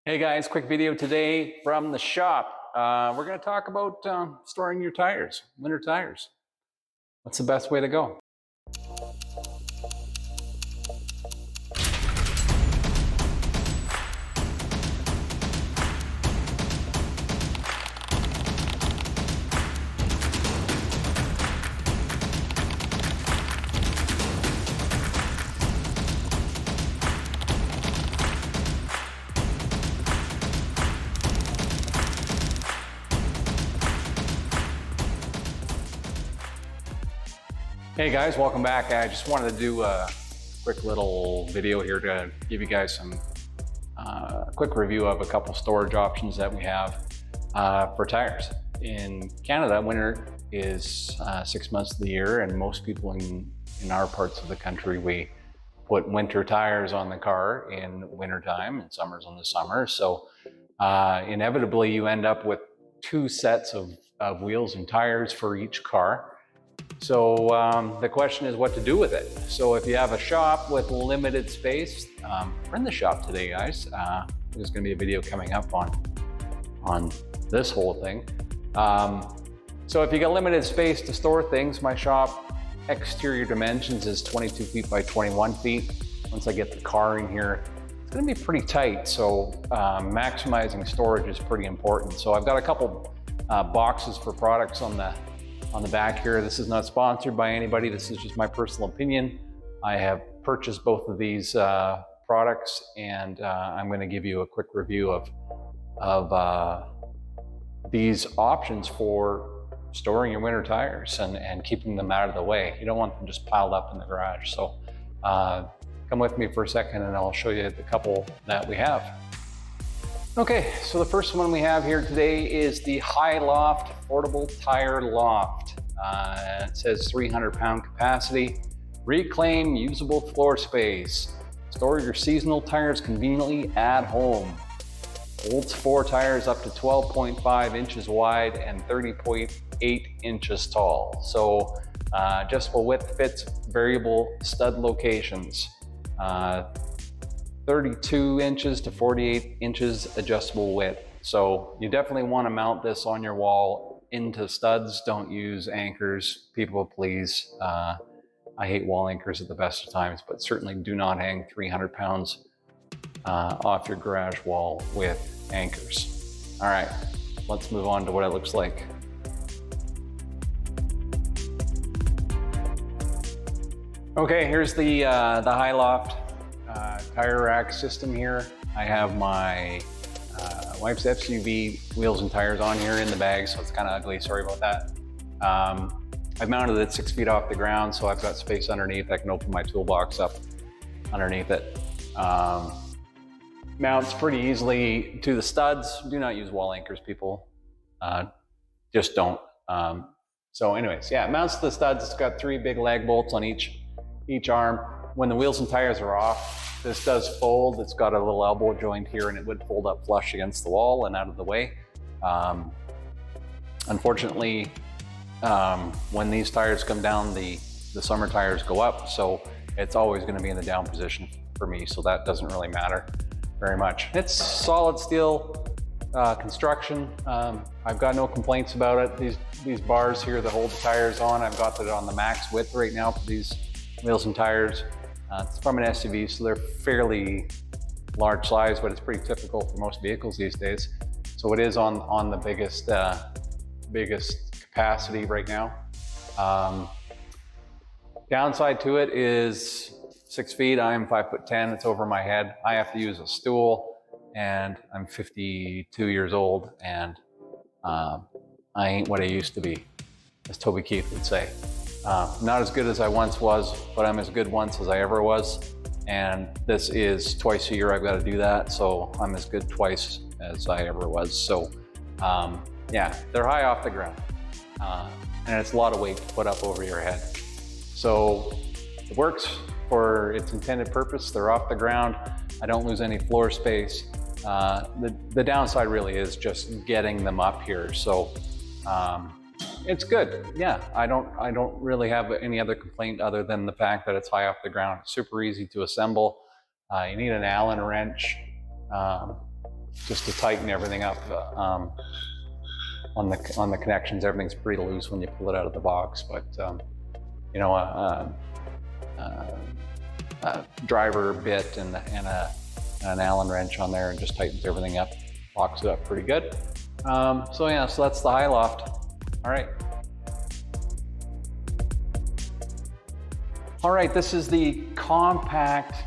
Hey guys, quick video today from the shop. We're going to talk about storing your tires, winter tires. What's the best way to go? Hey guys, welcome back. I just wanted to do a quick little video here to give you guys some quick review of a couple storage options that we have for tires. In Canada, winter is 6 months of the year, and most people in our parts of the country, we put winter tires on the car in wintertime and summers on the summer. So inevitably you end up with two sets of wheels and tires for each car. So the question is what to do with it. So if you have a shop with limited space, we're in the shop today, guys. There's going to be a video coming up on this whole thing. So if you got limited space to store things, my shop exterior dimensions is 22 feet by 21 feet. Once I get the car in here, it's going to be pretty tight. So maximizing storage is pretty important. So I've got a couple boxes for products on the back here. This is not sponsored by anybody. This is just my personal opinion. I have purchased both of these products, and I'm going to give you a quick review of these options for storing your winter tires and keeping them out of the way. You don't want them just piled up in the garage. So come with me for a second and I'll show you the couple that we have. Okay, so the first one we have here today is the Hi-Loft Portable Tire Loft. It says 300-pound capacity, reclaim usable floor space, store your seasonal tires conveniently at home. Holds 4 tires up to 12.5 inches wide and 30.8 inches tall. So adjustable width fits variable stud locations. 32 inches to 48 inches adjustable width. So you definitely want to mount this on your wall into studs. Don't use anchors. People, please. I hate wall anchors at the best of times, but certainly do not hang 300 pounds off your garage wall with anchors. All right, let's move on to what it looks like. Okay, here's the Hi-Loft tire rack system here. I have my wife's SUV wheels and tires on here in the bag, so it's kind of ugly. Sorry about that. I've mounted it 6 feet off the ground, so I've got space underneath. I can open my toolbox up underneath it. Mounts pretty easily to the studs. Do not use wall anchors, people. Just don't. So anyways, yeah, it mounts to the studs. It's got 3 big lag bolts on each arm. When the wheels and tires are off, this does fold. It's got a little elbow joint here, and it would fold up flush against the wall and out of the way. Unfortunately, when these tires come down, the summer tires go up, so it's always going to be in the down position for me, so that doesn't really matter very much. It's solid steel construction. I've got no complaints about it. These bars here that hold the tires on, I've got it on the max width right now for these wheels and tires. It's from an SUV, so they're fairly large size, but it's pretty typical for most vehicles these days. So it is on the biggest capacity right now. Downside to it is 6 feet. I am 5'10". It's over my head. I have to use a stool, and I'm 52 years old, and I ain't what I used to be, as Toby Keith would say. Not as good as I once was, but I'm as good once as I ever was. And this is twice a year I've got to do that. So I'm as good twice as I ever was. So yeah, they're high off the ground. And it's a lot of weight to put up over your head. So it works for its intended purpose. They're off the ground. I don't lose any floor space. The downside really is just getting them up here. So it's good. Yeah, I don't really have any other complaint other than the fact that it's high off the ground. It's super easy to assemble. You need an Allen wrench. just to tighten everything up on the connections. Everything's pretty loose when you pull it out of the box, but you know, a driver bit and an Allen wrench on there and just tightens everything up, locks it up pretty good. So yeah, so that's the high loft. All right. All right, this is the compact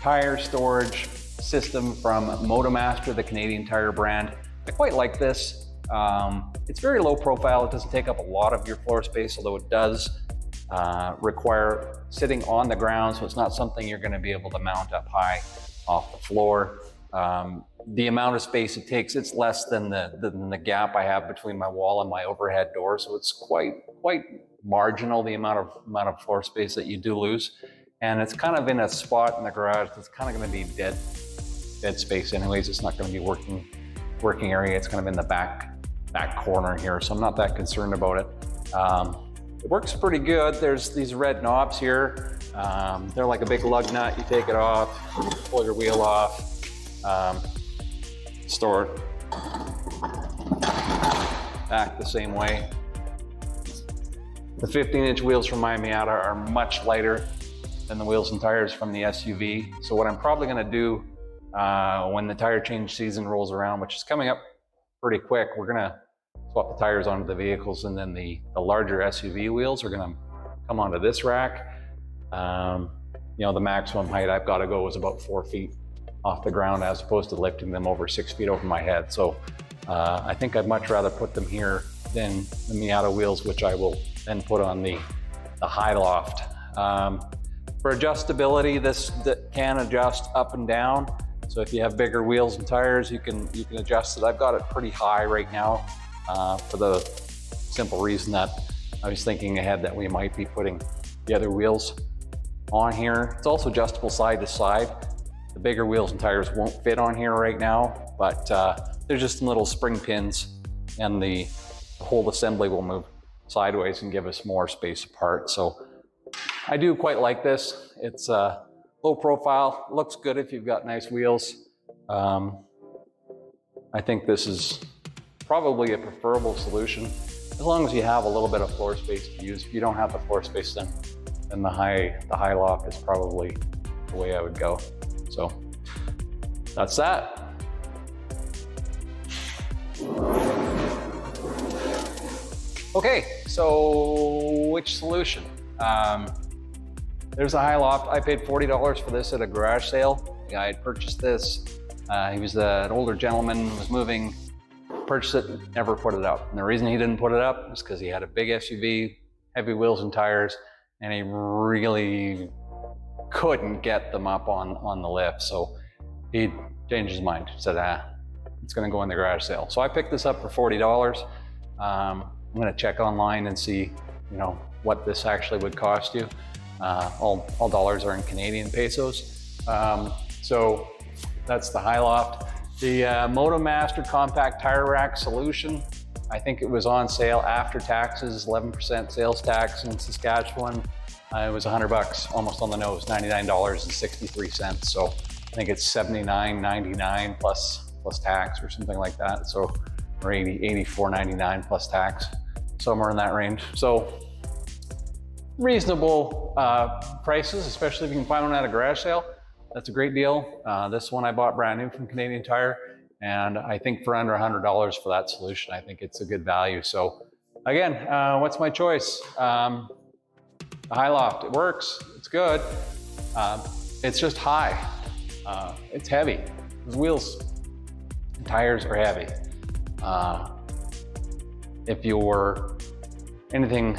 tire storage system from Motomaster, the Canadian Tire brand. I quite like this. It's very low profile. It doesn't take up a lot of your floor space, although it does require sitting on the ground, so it's not something you're going to be able to mount up high off the floor. The amount of space it takes, it's less than the gap I have between my wall and my overhead door, so it's quite marginal, the amount of floor space that you do lose. And it's kind of in a spot in the garage that's kind of going to be dead space anyways. It's not going to be working area. It's kind of in the back corner here, so I'm not that concerned about it. It works pretty good. There's these red knobs here. They're like a big lug nut. You take it off, pull your wheel off, store it back the same way. The 15-inch wheels from my Miata are much lighter than the wheels and tires from the SUV. So what I'm probably going to do when the tire change season rolls around, which is coming up pretty quick, we're going to swap the tires onto the vehicles, and then the larger SUV wheels are going to come onto this rack. You know, the maximum height I've got to go is about 4 feet off the ground, as opposed to lifting them over 6 feet over my head. So I think I'd much rather put them here than the Miata wheels, which I will then put on the high loft. For adjustability, this can adjust up and down. So if you have bigger wheels and tires, you can adjust it. I've got it pretty high right now for the simple reason that I was thinking ahead that we might be putting the other wheels on here. It's also adjustable side to side. The bigger wheels and tires won't fit on here right now, but there's just some little spring pins, and the whole assembly will move sideways and give us more space apart. So I do quite like this. It's low profile, looks good if you've got nice wheels. I think this is probably a preferable solution, as long as you have a little bit of floor space to use. If you don't have the floor space, then the high loft is probably the way I would go. So that's that. Okay, so which solution? There's a high loft. I paid $40 for this at a garage sale. The guy had purchased this. He was an older gentleman, was moving, purchased it, never put it up. And the reason he didn't put it up is because he had a big SUV, heavy wheels and tires, and he really couldn't get them up on the lift. So he changed his mind, said, it's gonna go in the garage sale. So I picked this up for $40. I'm gonna check online and see, you know, what this actually would cost you. All dollars are in Canadian pesos. So that's the high loft. The Motomaster Compact Tire Rack Solution, I think it was on sale after taxes, 11% sales tax in Saskatchewan. It was $100, almost on the nose, $99.63. So I think it's $79.99 plus tax or something like that. So, or $84.99 plus tax, somewhere in that range. So reasonable prices, especially if you can find one at a garage sale. That's a great deal. This one I bought brand new from Canadian Tire, and I think for under $100 for that solution, I think it's a good value. So again, what's my choice? The high loft, it works, it's good. It's just high, it's heavy. Those wheels and tires are heavy. If you're anything,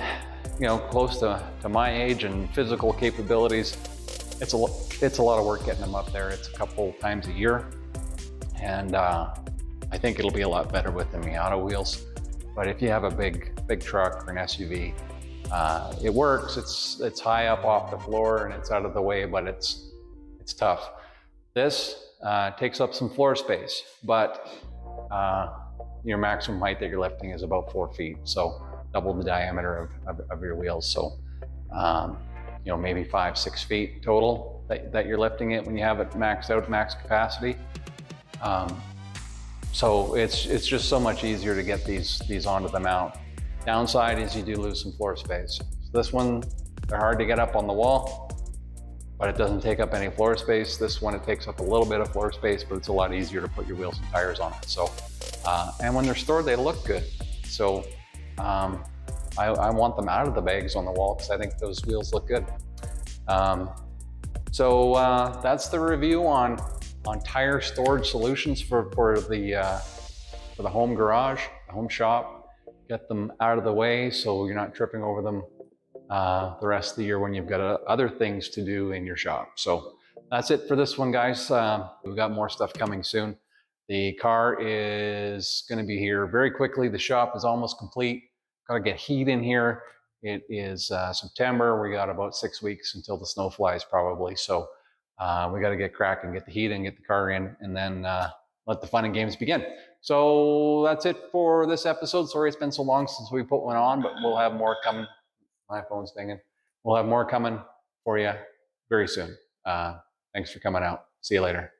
you know, close to my age and physical capabilities, it's a lot of work getting them up there. It's a couple times a year, and I think it'll be a lot better with the Miata wheels. But if you have a big truck or an SUV, it works. It's high up off the floor and it's out of the way, but it's tough. This takes up some floor space, but your maximum height that you're lifting is about 4 feet, so double the diameter of your wheels. So you know, maybe 5-6 feet total that you're lifting it when you have it maxed out, max capacity. So it's just so much easier to get these onto the mount. Downside is you do lose some floor space. So this one, they're hard to get up on the wall, but it doesn't take up any floor space. This one, it takes up a little bit of floor space, but it's a lot easier to put your wheels and tires on it. So, and when they're stored, they look good. So I want them out of the bags on the wall because I think those wheels look good. So that's the review on tire storage solutions for the home garage, the home shop. Get them out of the way so you're not tripping over them the rest of the year when you've got other things to do in your shop. So that's it for this one, guys. We've got more stuff coming soon. The car is going to be here very quickly. The shop is almost complete. Got to get heat in here. It is September. We got about 6 weeks until the snow flies probably. So we got to get cracking, get the heat in, get the car in, and then let the fun and games begin. So that's it for this episode. Sorry it's been so long since we put one on, but we'll have more coming. My phone's dinging. We'll have more coming for you very soon. Thanks for coming out. See you later.